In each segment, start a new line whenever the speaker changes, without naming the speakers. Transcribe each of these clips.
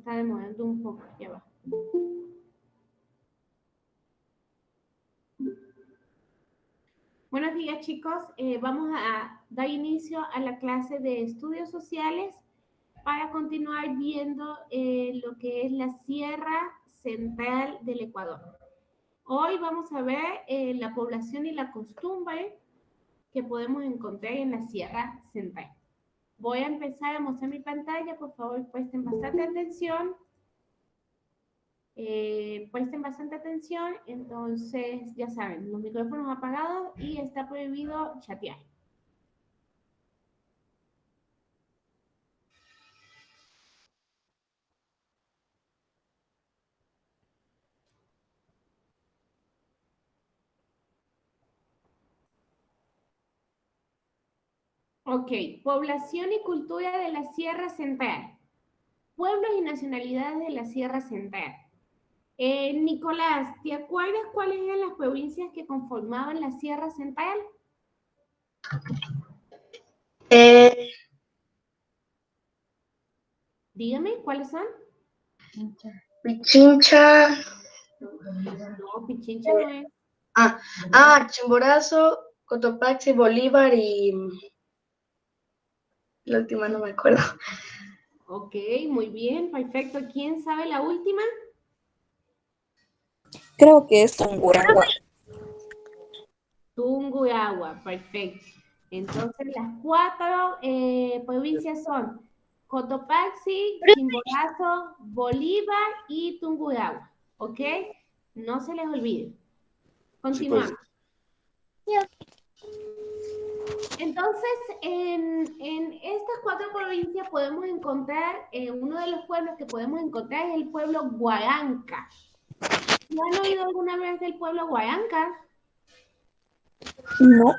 está demorando un poco, ya va. Buenos días, chicos. Vamos a dar inicio a la clase de estudios sociales para continuar viendo lo que es la Sierra Central del Ecuador. Hoy vamos a ver la población y la costumbre que podemos encontrar en la Sierra Central. Voy a empezar a mostrar mi pantalla, por favor, presten bastante atención. Entonces ya saben, los micrófonos apagados y está prohibido chatear. Ok, población y cultura de la Sierra Central. Pueblos y nacionalidades de la Sierra Central. Nicolás, ¿te acuerdas cuáles eran las provincias que conformaban la Sierra Central? Dígame, ¿cuáles son?
Pichincha.
No, Pichincha no es.
Chimborazo, Cotopaxi, Bolívar y la última no me acuerdo.
Ok, muy bien, perfecto. ¿Quién sabe la última?
Creo que es Tungurahua.
Tungurahua, perfecto. Entonces las cuatro provincias son Cotopaxi, Chimborazo, Bolívar y Tungurahua, ¿ok? No se les olvide. Continuamos. Entonces, en estas cuatro provincias podemos encontrar, uno de los pueblos que podemos encontrar es el pueblo Huaranca. ¿No han oído alguna vez del pueblo Huaranca?
No.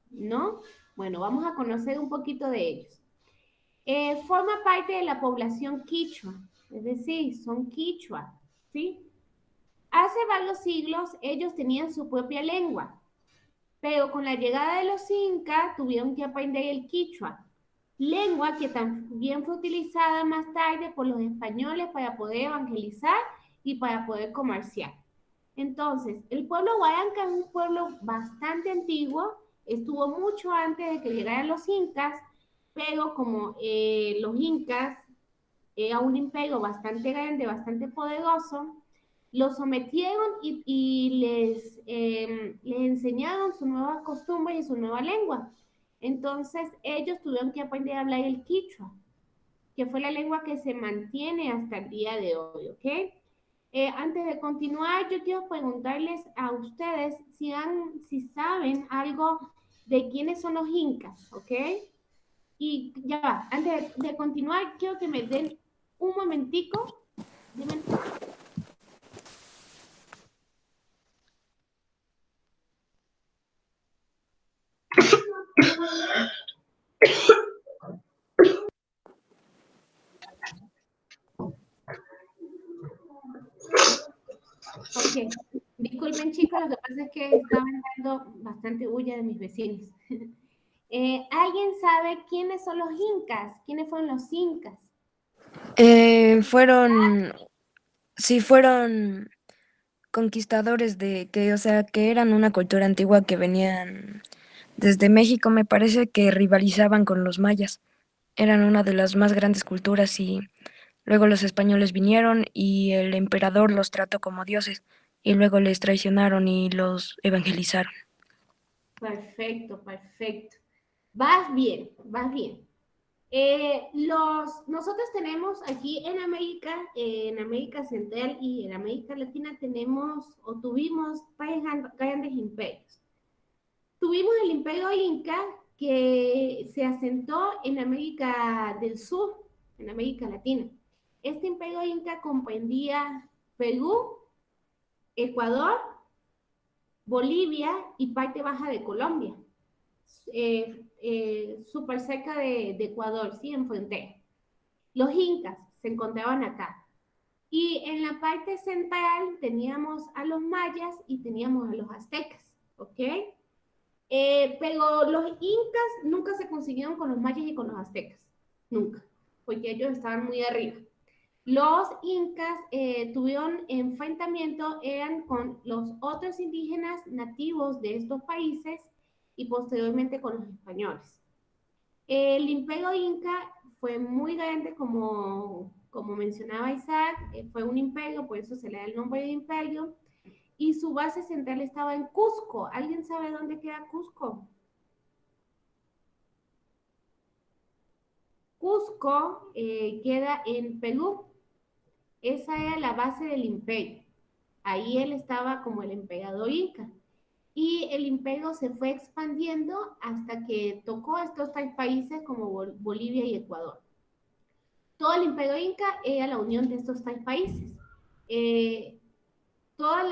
¿No? Bueno, vamos a conocer un poquito de ellos. Forma parte de la población quichua, es decir, son quichua, ¿sí? Hace varios siglos ellos tenían su propia lengua, pero con la llegada de los incas tuvieron que aprender el quichua, lengua que también fue utilizada más tarde por los españoles para poder evangelizar y para poder comerciar. Entonces, el pueblo Huaranca es un pueblo bastante antiguo, estuvo mucho antes de que llegaran los incas, pero como los incas era un imperio bastante grande, bastante poderoso, los sometieron y les enseñaron sus nuevas costumbres y su nueva lengua. Entonces, ellos tuvieron que aprender a hablar el quichua, que fue la lengua que se mantiene hasta el día de hoy, ¿ok? Antes de continuar, yo quiero preguntarles a ustedes si saben algo de quiénes son los incas, ¿ok? Y ya va, antes de continuar, quiero que me den un momentico. Dime. Ok, disculpen chicos, lo que pasa es que estaban dando bastante bulla de mis vecinos. ¿Alguien sabe quiénes son los incas? ¿Quiénes fueron los incas?
Fueron conquistadores o sea, que eran una cultura antigua que venían desde México, me parece que rivalizaban con los mayas. Eran una de las más grandes culturas y luego los españoles vinieron y el emperador los trató como dioses y luego les traicionaron y los evangelizaron.
Perfecto, perfecto. Vas bien, vas bien. Nosotros tenemos aquí en América Central y en América Latina tuvimos tres grandes imperios. Tuvimos el imperio Inca que se asentó en América del Sur, en América Latina. Este imperio Inca comprendía Perú, Ecuador, Bolivia y parte baja de Colombia. Súper cerca de Ecuador, ¿sí? En frontera. Los incas se encontraban acá. Y en la parte central teníamos a los mayas y teníamos a los aztecas, ¿ok? Pero los incas nunca se consiguieron con los mayas y con los aztecas, nunca, porque ellos estaban muy arriba. Los incas tuvieron enfrentamiento, eran con los otros indígenas nativos de estos países y posteriormente con los españoles. El imperio inca fue muy grande, como mencionaba Isaac, fue un imperio, por eso se le da el nombre de imperio, y su base central estaba en Cusco. ¿Alguien sabe dónde queda Cusco? Cusco queda en Perú. Esa era la base del imperio. Ahí él estaba como el emperador inca. Y el imperio se fue expandiendo hasta que tocó estos tres países como Bolivia y Ecuador. Todo el imperio inca era la unión de estos tres países. Eh, todas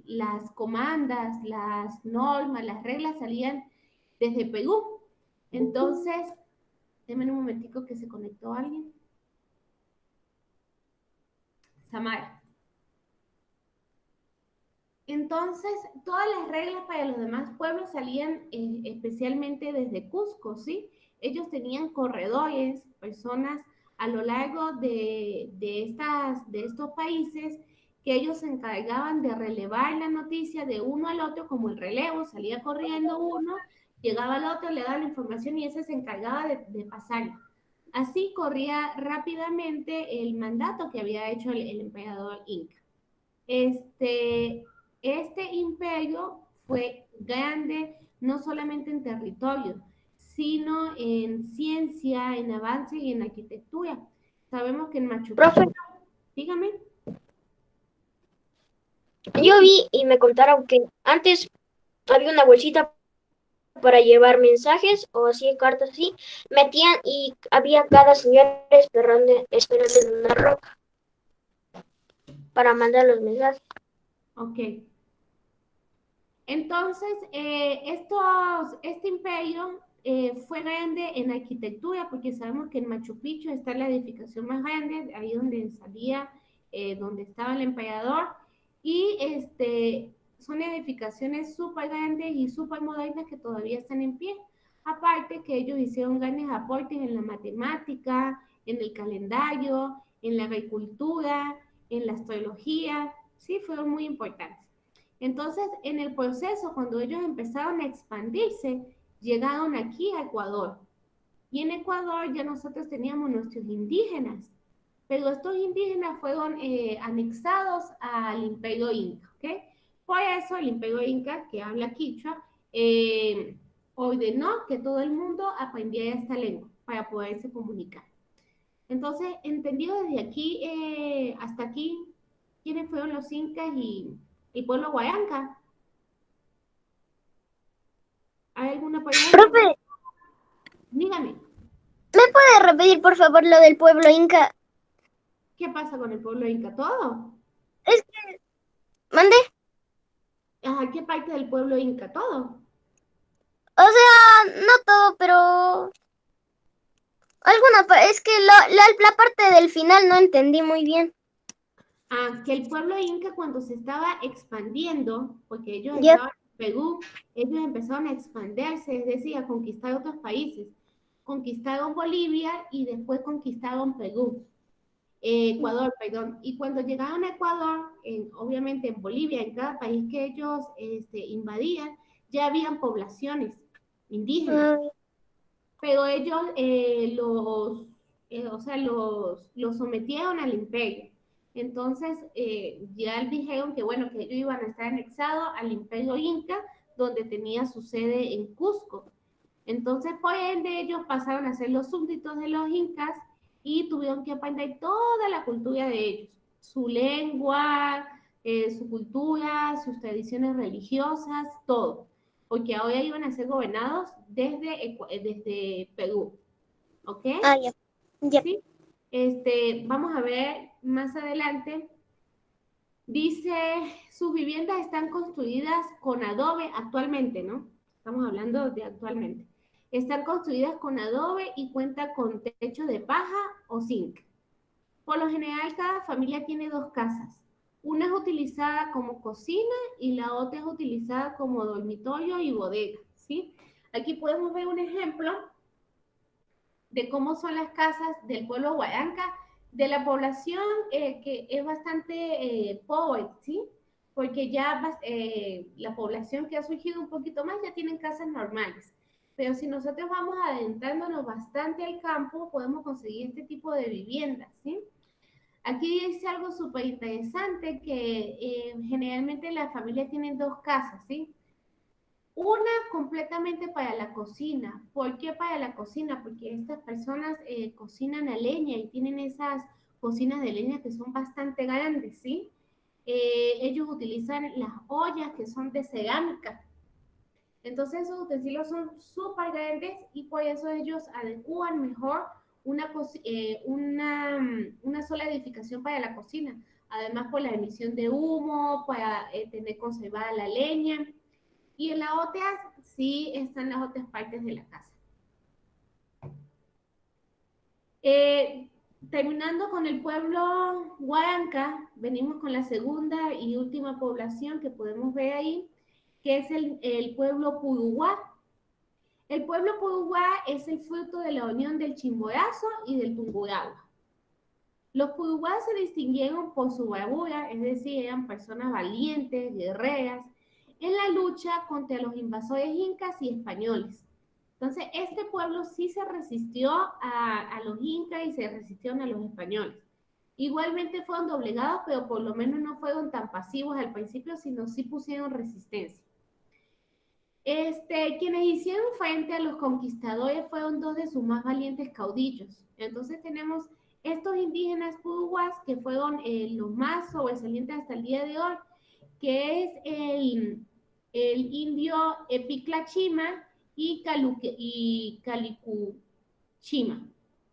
las comandas, las normas, las reglas salían desde Perú. Entonces, denme un momentico que se conectó alguien. Samara. Entonces, todas las reglas para los demás pueblos salían especialmente desde Cusco, ¿sí? Ellos tenían corredores, personas a lo largo de estos países que ellos se encargaban de relevar la noticia de uno al otro, como el relevo, salía corriendo uno, llegaba al otro, le daba la información y ese se encargaba de pasarla. Así corría rápidamente el mandato que había hecho el emperador Inca. Este imperio fue grande no solamente en territorio, sino en ciencia, en avance y en arquitectura. Sabemos que en Machu Picchu,
Profe,
dígame.
yo vi y me contaron que antes había una bolsita para llevar mensajes o así, cartas así, metían y había cada señora esperando en una roca para mandar los mensajes.
Ok. Entonces, este imperio fue grande en arquitectura, porque sabemos que en Machu Picchu está la edificación más grande, ahí donde salía, donde estaba el emperador, y son edificaciones súper grandes y súper modernas que todavía están en pie. Aparte que ellos hicieron grandes aportes en la matemática, en el calendario, en la agricultura, en la astrología, sí, fueron muy importantes. Entonces, en el proceso, cuando ellos empezaron a expandirse, llegaron aquí a Ecuador. Y en Ecuador ya nosotros teníamos nuestros indígenas, pero estos indígenas fueron anexados al imperio inca, ¿ok? Por eso el imperio inca, que habla quichua, ordenó que todo el mundo aprendiera esta lengua para poderse comunicar. Entonces, entendido desde aquí hasta aquí, quiénes fueron los incas y el pueblo guayanca. ¿Hay alguna pregunta?
Profe,
Dígame,
¿me puede repetir por favor lo del pueblo inca?
¿qué pasa con el pueblo inca? ¿Todo?
Es que, ¿mande?
Ajá, ¿qué parte del pueblo inca? ¿Todo?
O sea, no todo, pero es que la parte del final no entendí muy bien.
Ah, que el pueblo inca cuando se estaba expandiendo, porque ellos
Ya.
estaban en Perú, ellos empezaron a expandirse, es decir, a conquistar otros países. Conquistaron Bolivia y después conquistaron Perú. Ecuador, perdón. Y cuando llegaron a Ecuador, obviamente en Bolivia, en cada país que ellos invadían, ya habían poblaciones indígenas, pero ellos los sometieron al imperio. Entonces, ya dijeron que, bueno, que ellos iban a estar anexados al imperio inca, donde tenía su sede en Cusco. Entonces, por ende, ellos pasaron a ser los súbditos de los incas y tuvieron que aprender toda la cultura de ellos, su lengua, su cultura, sus tradiciones religiosas, todo, porque ahora iban a ser gobernados desde Perú, ¿ok?
Ah, ya. Ya.
¿Sí? Vamos a ver más adelante. Dice, sus viviendas están construidas con adobe actualmente, ¿no? Estamos hablando de actualmente. Están construidas con adobe y cuenta con techo de paja o zinc. Por lo general, cada familia tiene dos casas. Una es utilizada como cocina y la otra es utilizada como dormitorio y bodega, ¿sí? Aquí podemos ver un ejemplo de cómo son las casas del pueblo Huayanca, de la población que es bastante pobre, ¿sí? Porque ya la población que ha surgido un poquito más ya tienen casas normales. Pero si nosotros vamos adentrándonos bastante al campo, podemos conseguir este tipo de viviendas, ¿sí? Aquí dice algo súper interesante que generalmente las familias tienen dos casas, ¿sí? Una completamente para la cocina. ¿Por qué para la cocina? Porque estas personas cocinan a leña y tienen esas cocinas de leña que son bastante grandes, ¿sí? Ellos utilizan las ollas que son de cerámica. Entonces esos utensilios son súper grandes y por eso ellos adecuan mejor una sola edificación para la cocina. Además por la emisión de humo, para tener conservada la leña. Y en las otras sí están las otras partes de la casa. Terminando con el pueblo Huaranca, venimos con la segunda y última población que podemos ver ahí, que es el pueblo Puruguá. El pueblo Puruguá es el fruto de la unión del Chimborazo y del Tungurahua. Los Puruguá se distinguieron por su bravura, es decir, eran personas valientes, guerreras, en la lucha contra los invasores incas y españoles. Entonces, este pueblo sí se resistió a los incas y se resistieron a los españoles. Igualmente fueron doblegados, pero por lo menos no fueron tan pasivos al principio, sino sí pusieron resistencia. Quienes hicieron frente a los conquistadores fueron dos de sus más valientes caudillos. Entonces tenemos estos indígenas puruguas que fueron los más sobresalientes hasta el día de hoy, que es el indio Epiclachima y Calicuchima,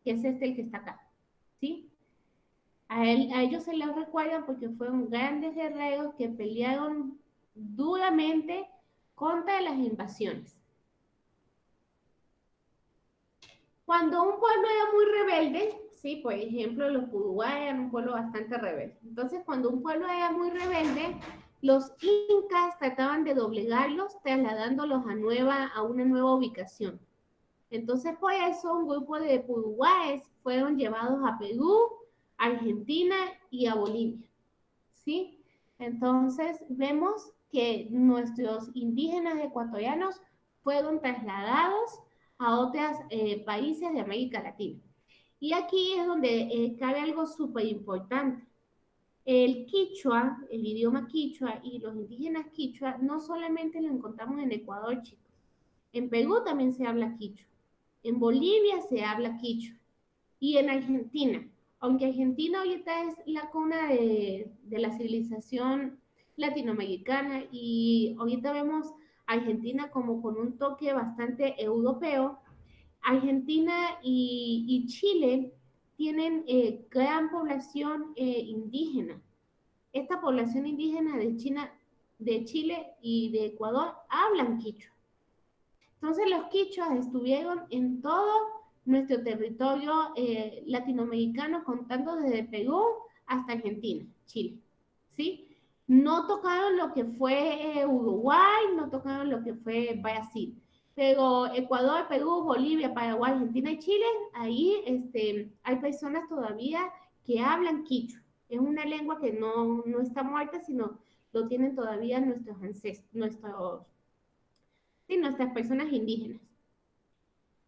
que es el que está acá, ¿sí? A ellos se les recuerda porque fueron grandes guerreros que pelearon duramente contra las invasiones. Cuando un pueblo era muy rebelde, sí, por ejemplo, los Puruguay eran un pueblo bastante rebelde. Entonces, cuando un pueblo era muy rebelde, los incas trataban de doblegarlos, trasladándolos a una nueva ubicación. Entonces, por eso, un grupo de Puruguayes fueron llevados a Perú, Argentina y a Bolivia, ¿sí? Entonces, vemos que nuestros indígenas ecuatorianos fueron trasladados a otros países de América Latina. Y aquí es donde cabe algo súper importante. El quichua, el idioma quichua y los indígenas quichua no solamente lo encontramos en Ecuador, chicos. En Perú también se habla quichua. En Bolivia se habla quichua. Y en Argentina, aunque Argentina ahorita es la cuna de la civilización latinoamericana y ahorita vemos a Argentina como con un toque bastante europeo, Argentina y Chile tienen gran población indígena. Esta población indígena de Chile y de Ecuador hablan quichua. Entonces los quichuas estuvieron en todo nuestro territorio latinoamericano, contando desde Perú hasta Argentina, Chile, ¿sí? No tocaron lo que fue Uruguay, no tocaron lo que fue Brasil, pero Ecuador, Perú, Bolivia, Paraguay, Argentina y Chile, ahí hay personas todavía que hablan quichua. Es una lengua que no está muerta, sino lo tienen todavía nuestros ancestros, nuestras personas indígenas.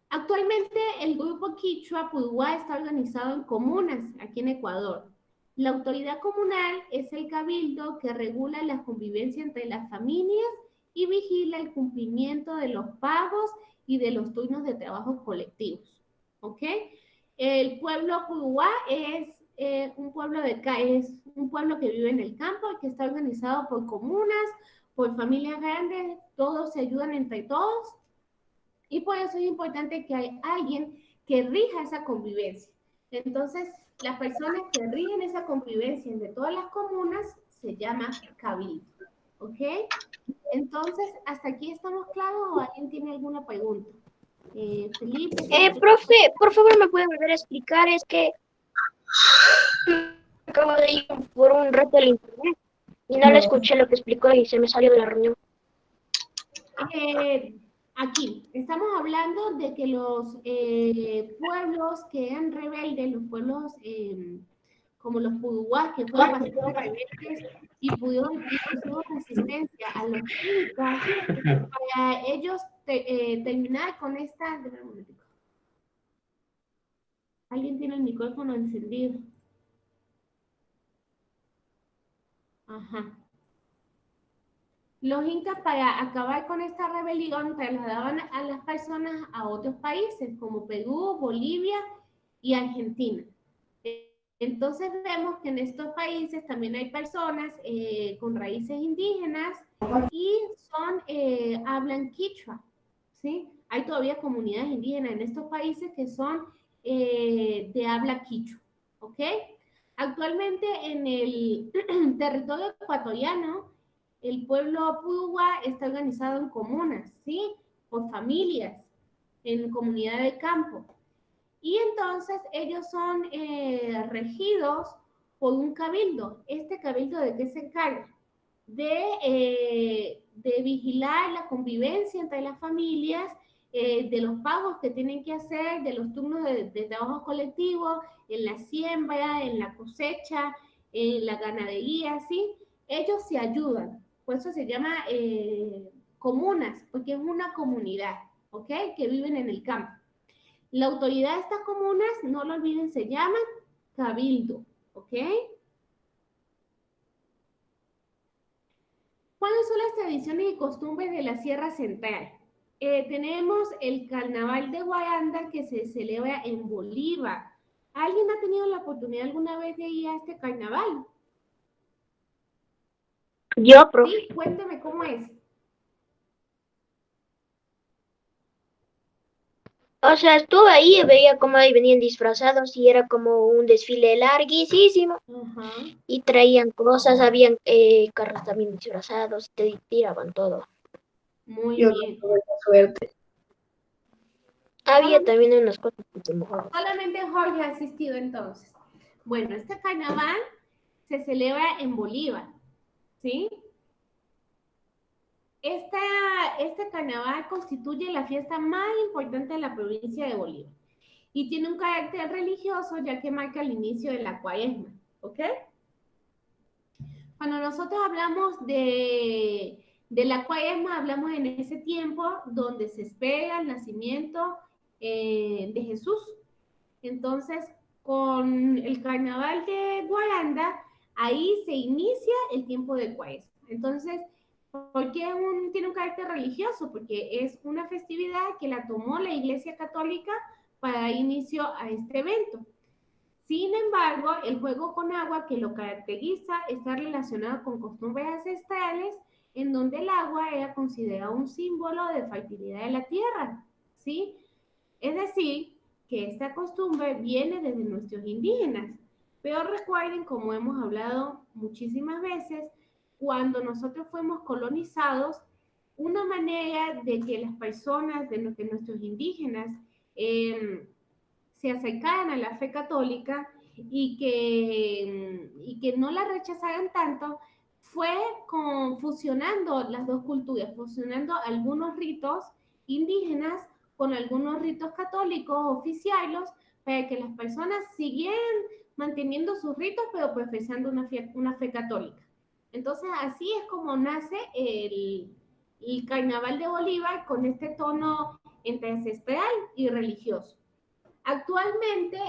Actualmente el grupo Quichua Puruguá está organizado en comunas aquí en Ecuador. La autoridad comunal es el cabildo que regula la convivencia entre las familias y vigila el cumplimiento de los pagos y de los turnos de trabajo colectivos. ¿Ok? El pueblo Puruguá es un pueblo que vive en el campo y que está organizado por comunas, por familias grandes, todos se ayudan entre todos. Y por eso es importante que haya alguien que rija esa convivencia. Entonces, las personas que rigen esa convivencia de todas las comunas se llama cabildo. ¿Ok? Entonces, ¿hasta aquí estamos claros o alguien tiene alguna pregunta? Felipe.
Profe, por favor, ¿me puede volver a explicar? Es que acabo de ir por un rato al internet y no le escuché lo que explicó y se me salió de la reunión.
Aquí estamos hablando de que los pueblos que eran rebeldes, los pueblos como los puduwás, que fueron bastante rebeldes y pusieron resistencia a los incas, para ellos terminar con esta... Déjame un momentico. Alguien tiene el micrófono encendido. Ajá. Los incas, para acabar con esta rebelión, trasladaban a las personas a otros países como Perú, Bolivia y Argentina. Entonces vemos que en estos países también hay personas con raíces indígenas y hablan quichua, ¿sí? Hay todavía comunidades indígenas en estos países que son de habla quichua, ¿ok? Actualmente en el territorio ecuatoriano, el pueblo puduwa está organizado en comunas, ¿sí? Por familias, en comunidad de campo. Y entonces ellos son regidos por un cabildo. ¿Este cabildo de qué se encarga? De vigilar la convivencia entre las familias, de los pagos que tienen que hacer, de los turnos de trabajo colectivo, en la siembra, en la cosecha, en la ganadería, ¿sí? Ellos se ayudan. Por eso se llama comunas, porque es una comunidad, ¿ok? Que viven en el campo. La autoridad de estas comunas, no lo olviden, se llaman cabildo, ¿ok? ¿Cuáles son las tradiciones y costumbres de la Sierra Central? Tenemos el Carnaval de Guaranda que se celebra en Bolívar. ¿Alguien ha tenido la oportunidad alguna vez de ir a este carnaval?
Yo, profe.
Sí, cuéntame cómo es.
O sea, estuve ahí y veía cómo ahí venían disfrazados y era como un desfile larguísimo
Ajá.
y traían cosas, habían carros también disfrazados, te tiraban todo.
Muy
Yo no
bien.
tuve esa suerte.
Había también unas cosas que se mojaban.
Solamente Jorge ha asistido entonces. Bueno, este carnaval se celebra en Bolívar, ¿sí? Este carnaval constituye la fiesta más importante de la provincia de Bolívar y tiene un carácter religioso ya que marca el inicio de la cuaresma, ¿ok? Cuando nosotros hablamos de la cuaresma, hablamos en ese tiempo donde se espera el nacimiento de Jesús. Entonces, con el carnaval de Guaranda, ahí se inicia el tiempo de cuaresma. Entonces, ¿por qué tiene un carácter religioso? Porque es una festividad que la tomó la Iglesia Católica para dar inicio a este evento. Sin embargo, el juego con agua que lo caracteriza está relacionado con costumbres ancestrales en donde el agua era considerado un símbolo de fertilidad de la tierra, ¿sí? Es decir, que esta costumbre viene desde nuestros indígenas. Pero recuerden, como hemos hablado muchísimas veces, cuando nosotros fuimos colonizados, una manera de que las personas, de nuestros indígenas, se acercaran a la fe católica y que no la rechazaran tanto, fue fusionando las dos culturas, fusionando algunos ritos indígenas con algunos ritos católicos oficiales para que las personas siguieran manteniendo sus ritos, pero profesando una fe católica. Entonces, así es como nace el Carnaval de Bolívar con este tono entre ancestral y religioso. Actualmente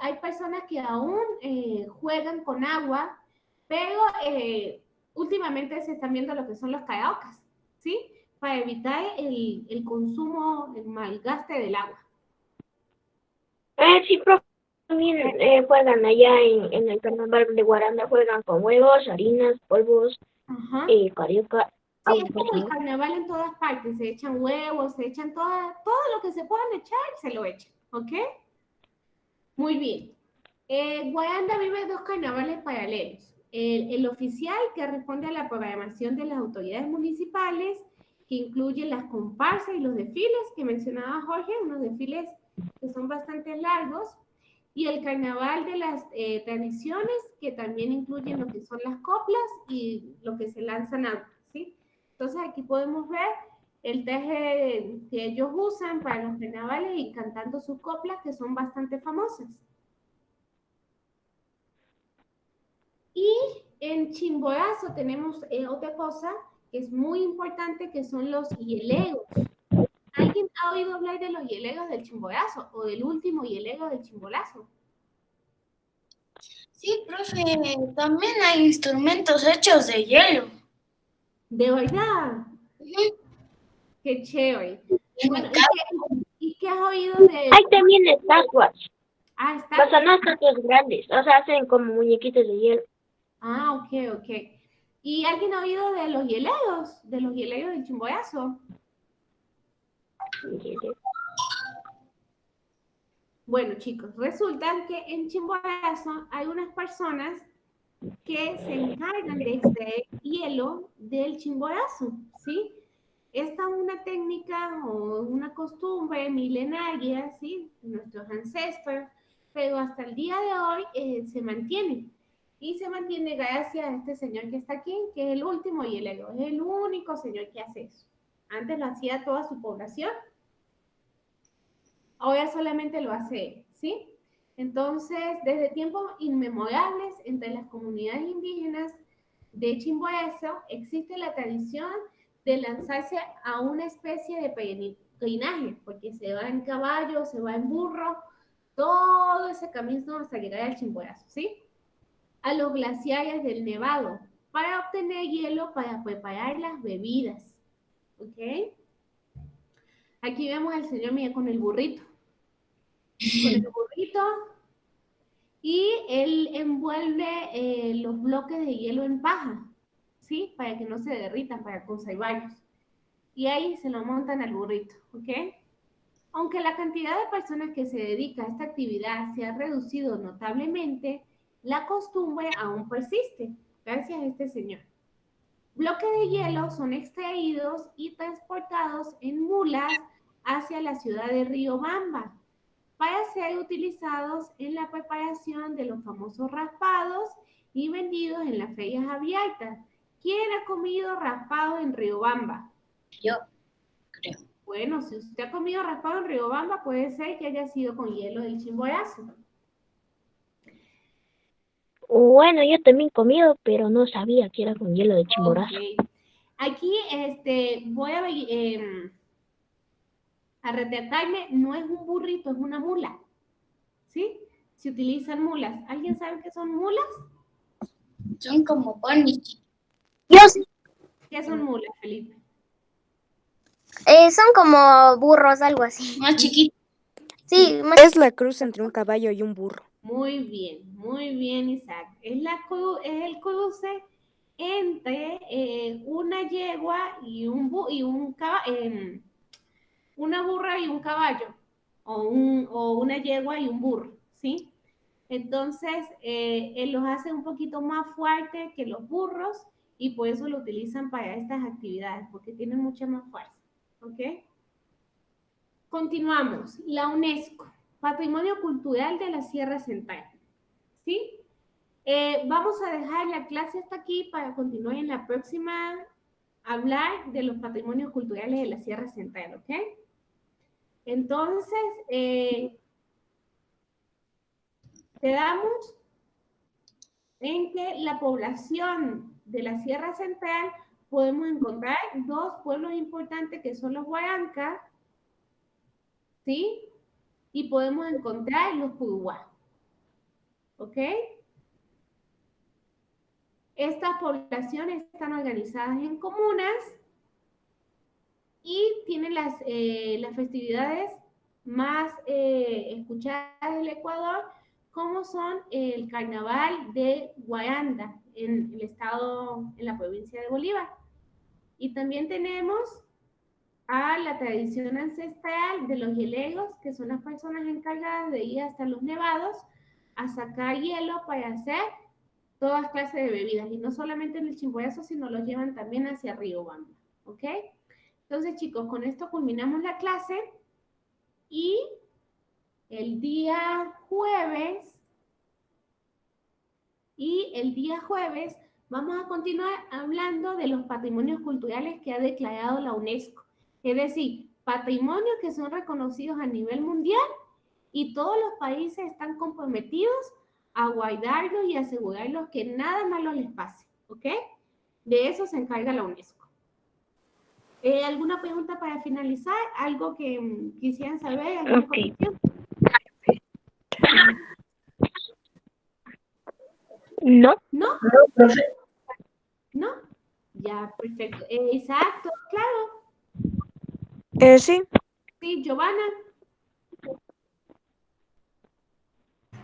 hay personas que aún juegan con agua, pero últimamente se están viendo lo que son los karaokas, ¿sí? Para evitar el consumo, el malgaste del agua.
Sí, profe, también juegan allá en el carnaval de Guaranda, juegan con huevos, harinas, polvos,
Ajá.
carioca.
Sí, es como el carnaval en todas partes, se echan huevos, se echan todo lo que se puedan echar, se lo echan, ¿ok? Muy bien. Guaranda vive dos carnavales paralelos. El oficial, que responde a la programación de las autoridades municipales, que incluye las comparsas y los desfiles que mencionaba Jorge, unos desfiles que son bastante largos, y el carnaval de las tradiciones, que también incluyen lo que son las coplas y lo que se lanzan antes, ¿sí? Entonces aquí podemos ver el traje que ellos usan para los carnavales y cantando sus coplas que son bastante famosas. Y en Chimborazo tenemos otra cosa que es muy importante, que son los hielegos. ¿Alguien ha oído hablar de los hielegos del Chimborazo o del último hielego del Chimborazo?
Sí, profe, también hay instrumentos hechos de hielo.
¿De verdad? Qué chévere. Bueno, ¿y qué has oído de...?
Hay también estatuas.
Ah,
O sea,
estatuas.
no estatuas grandes. O sea, hacen como muñequitos de hielo.
Ah, ok. ¿Y alguien ha oído de los hielegos? De los hielegos del Chimborazo. Bueno, chicos, resulta que en Chimborazo hay unas personas que se encargan de extraer hielo del Chimborazo, ¿sí? Esta es una técnica o una costumbre milenaria, ¿sí? Nuestros ancestros, pero hasta el día de hoy se mantiene. Y se mantiene gracias a este señor que está aquí, que es el último hielero, es el único señor que hace eso. Antes lo hacía toda su población, ahora solamente lo hace él, ¿sí? Entonces, desde tiempos inmemorables, entre las comunidades indígenas de Chimborazo, existe la tradición de lanzarse a una especie de peregrinaje, porque se va en caballo, se va en burro, todo ese camino hasta llegar al Chimborazo, ¿sí? A los glaciares del Nevado, para obtener hielo para preparar las bebidas, ¿ok? Aquí vemos al señor Miguel con el burrito. Con el burrito, y él envuelve los bloques de hielo en paja, ¿sí? Para que no se derritan, para conservarlos. Y ahí se lo montan al burrito, ¿ok? Aunque la cantidad de personas que se dedica a esta actividad se ha reducido notablemente, la costumbre aún persiste, gracias a este señor. Bloques de hielo son extraídos y transportados en mulas hacia la ciudad de Riobamba, para ser utilizados en la preparación de los famosos raspados y vendidos en las ferias abiertas. ¿Quién ha comido raspado en Riobamba?
Yo, creo.
Bueno, si usted ha comido raspado en Riobamba, puede ser que haya sido con hielo del Chimborazo.
Bueno, yo también he comido, pero no sabía que era con hielo de Chimborazo.
Okay. Aquí voy a retratarme, no es un burrito, es una mula. ¿Sí? Se utilizan mulas. ¿Alguien sabe qué son mulas?
Son como ponis.
Yo sí.
¿Qué son mulas, Felipe?
Son como burros, algo así.
Más chiquitos.
Sí,
Es la cruz entre un caballo y un burro.
Muy bien, Isaac. Es el cruce entre una yegua y una burra y un caballo, o una yegua y un burro, ¿sí? Entonces, él los hace un poquito más fuertes que los burros y por eso lo utilizan para estas actividades, porque tienen mucha más fuerza, ¿ok? Continuamos. La UNESCO, Patrimonio Cultural de la Sierra Central, ¿sí? Vamos a dejar la clase hasta aquí para continuar en la próxima a hablar de los patrimonios culturales de la Sierra Central, ¿ok? Entonces, quedamos en que la población de la Sierra Central podemos encontrar dos pueblos importantes que son los Huaranca, ¿sí? Y podemos encontrar los Puruá, ¿ok? Estas poblaciones están organizadas en comunas y tienen las festividades más escuchadas del Ecuador, como son el Carnaval de Guaranda en el estado, en la provincia de Bolívar. Y también tenemos a la tradición ancestral de los hielegos, que son las personas encargadas de ir hasta los nevados a sacar hielo para hacer todas clases de bebidas, y no solamente en el Chimborazo, sino los llevan también hacia Riobamba, ¿ok? Entonces, chicos, con esto culminamos la clase y el día jueves vamos a continuar hablando de los patrimonios culturales que ha declarado la UNESCO. Es decir, patrimonios que son reconocidos a nivel mundial y todos los países están comprometidos a guardarlos y asegurarlos que nada malo les pase, ¿ok? De eso se encarga la UNESCO. ¿Alguna pregunta para finalizar? ¿Algo que quisieran saber? ¿Alguna corrección?
No.
¿No?
No, profe.
¿No? Ya, perfecto. Isaac, ¿todo claro?
Sí.
Sí, Giovanna.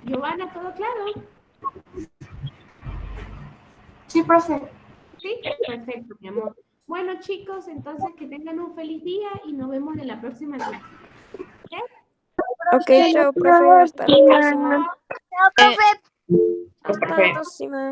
Giovanna, ¿todo claro?
Sí, profe.
Sí, perfecto, mi amor. Bueno, chicos, entonces que tengan un feliz día y nos vemos en la próxima clase.
Ok, chao, profe. Hasta la próxima.
Chao, profe.
Hasta la próxima.